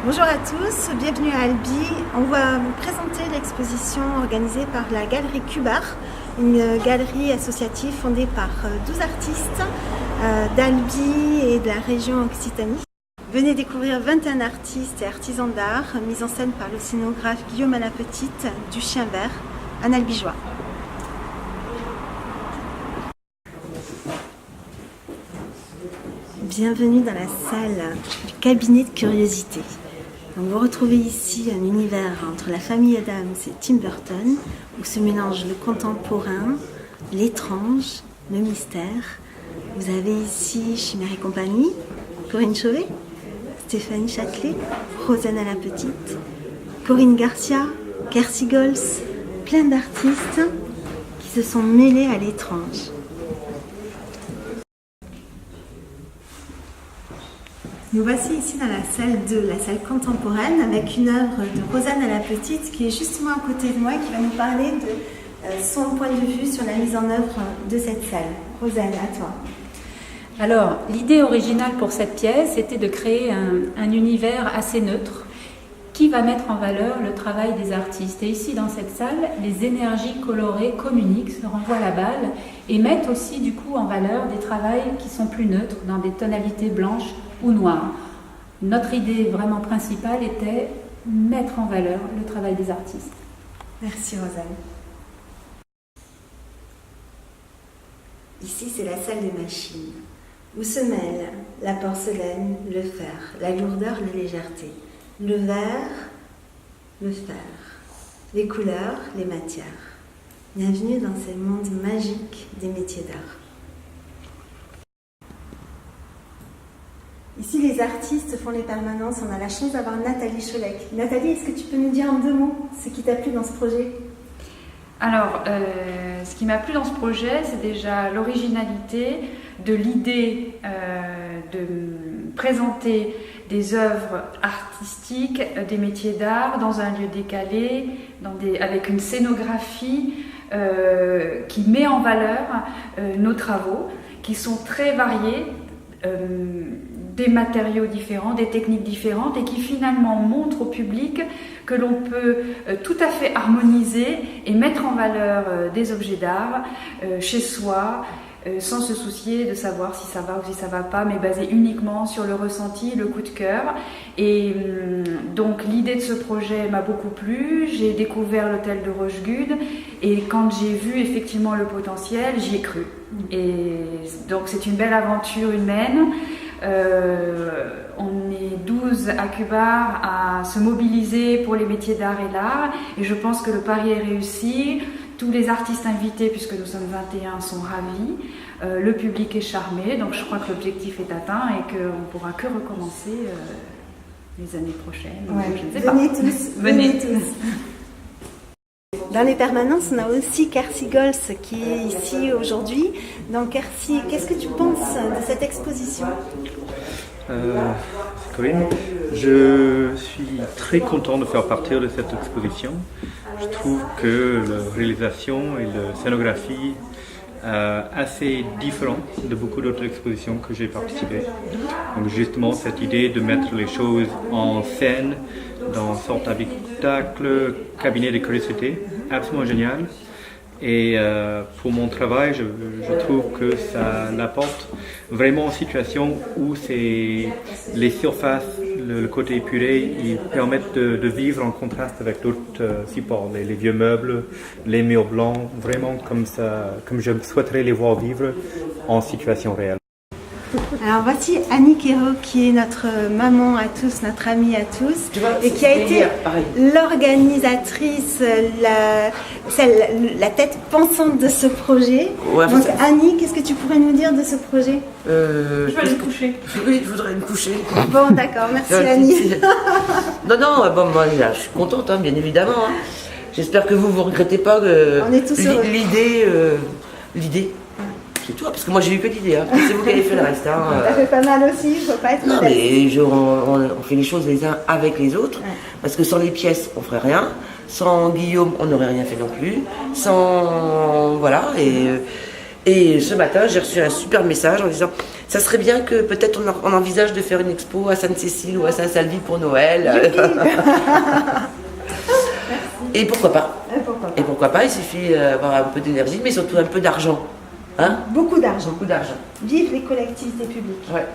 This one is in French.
Bonjour à tous, bienvenue à Albi. On va vous présenter l'exposition organisée par la Galerie Cubar, une galerie associative fondée par 12 artistes d'Albi et de la région Occitanie. Venez découvrir 21 artistes et artisans d'art mis en scène par le scénographe Guillaume Alapetite du Chien Vert, un albigeois. Bienvenue dans la salle du cabinet de curiosité. Donc vous retrouvez ici un univers entre la famille Adams et Tim Burton, où se mélange le contemporain, l'étrange, le mystère. Vous avez ici Chimère et compagnie, Corinne Chauvet, Stéphanie Châtelet, Rosanne Alapetite, Corinne Garcia, Kersi Gols, plein d'artistes qui se sont mêlés à l'étrange. Nous voici ici dans la salle contemporaine avec une œuvre de Rosanne Alapetite qui est justement à côté de moi et qui va nous parler de son point de vue sur la mise en œuvre de cette salle. Rosanne, à toi. Alors, l'idée originale pour cette pièce était de créer un univers assez neutre qui va mettre en valeur le travail des artistes. Et ici, dans cette salle, les énergies colorées communiquent, se renvoient la balle et mettent aussi du coup en valeur des travails qui sont plus neutres, dans des tonalités blanches ou noires. Notre idée vraiment principale était mettre en valeur le travail des artistes. Merci Rosanne. Ici, c'est la salle des machines, où se mêlent la porcelaine, le fer, la lourdeur, la légèreté, le verre, le fer, les couleurs, les matières. Bienvenue dans ce monde magique des métiers d'art. Ici, les artistes font les permanences. On a la chance d'avoir Nathalie Cholec. Nathalie, est-ce que tu peux nous dire en 2 mots ce qui t'a plu dans ce projet ? Alors, ce qui m'a plu dans ce projet, c'est déjà l'originalité de l'idée de présenter des œuvres artistiques, des métiers d'art dans un lieu décalé, avec une scénographie qui met en valeur nos travaux, qui sont très variés, des matériaux différents, des techniques différentes et qui finalement montrent au public que l'on peut tout à fait harmoniser et mettre en valeur des objets d'art chez soi, sans se soucier de savoir si ça va ou si ça va pas, mais basé uniquement sur le ressenti, le coup de cœur. Et donc l'idée de ce projet m'a beaucoup plu. J'ai découvert l'hôtel de Rochegude et quand j'ai vu effectivement le potentiel, j'y ai cru. Et donc c'est une belle aventure humaine. On est 12 à Cubar à se mobiliser pour les métiers d'art et l'art et je pense que le pari est réussi. Tous les artistes invités, puisque nous sommes 21, sont ravis. Le public est charmé, donc je crois que l'objectif est atteint et qu'on ne pourra que recommencer les années prochaines. Ouais, je ne sais venez pas. tous, venez tous. Dans les permanences, on a aussi Kersi Gols qui est ici aujourd'hui. Donc Kersi, qu'est-ce que tu penses de cette exposition ? Corinne, je suis très content de faire partie de cette exposition. Je trouve que la réalisation et la scénographie assez différent de beaucoup d'autres expositions que j'ai participé. Donc justement cette idée de mettre les choses en scène dans une sorte d'habitacle, cabinet de curiosité, absolument génial. Et pour mon travail, je trouve que ça l'apporte vraiment en situation où les surfaces, le côté épuré, ils permettent de vivre en contraste avec d'autres supports, les vieux meubles, les murs blancs, vraiment comme je souhaiterais les voir vivre en situation réelle. Alors voici Annie Quérault qui est notre maman à tous, notre amie à tous et qui a été l'organisatrice, la tête pensante de ce projet. Ouais, donc Annie, qu'est-ce que tu pourrais nous dire de ce projet ? Je vais aller me coucher. Oui, je voudrais me coucher. Bon d'accord, merci Annie. Non, bon, moi là, je suis contente, hein, bien évidemment. Hein. J'espère que vous regrettez pas l'idée. C'est toi, parce que moi j'ai eu que l'idée, hein. C'est vous qui avez fait le reste. Hein. Ça fait pas mal aussi, il ne faut pas être non, mais on fait les choses les uns avec les autres, ouais. Parce que sans les pièces, on ferait rien. Sans Guillaume, on n'aurait rien fait non plus. Voilà, et ce matin, j'ai reçu un super message en disant « Ça serait bien que peut-être on envisage de faire une expo à Sainte-Cécile ou à Saint-Salvi pour Noël. Et pourquoi pas? Et pourquoi pas, il suffit d'avoir un peu d'énergie, mais surtout un peu d'argent. Hein? Beaucoup d'argent. Beaucoup d'argent. Vive les collectivités publiques. Ouais.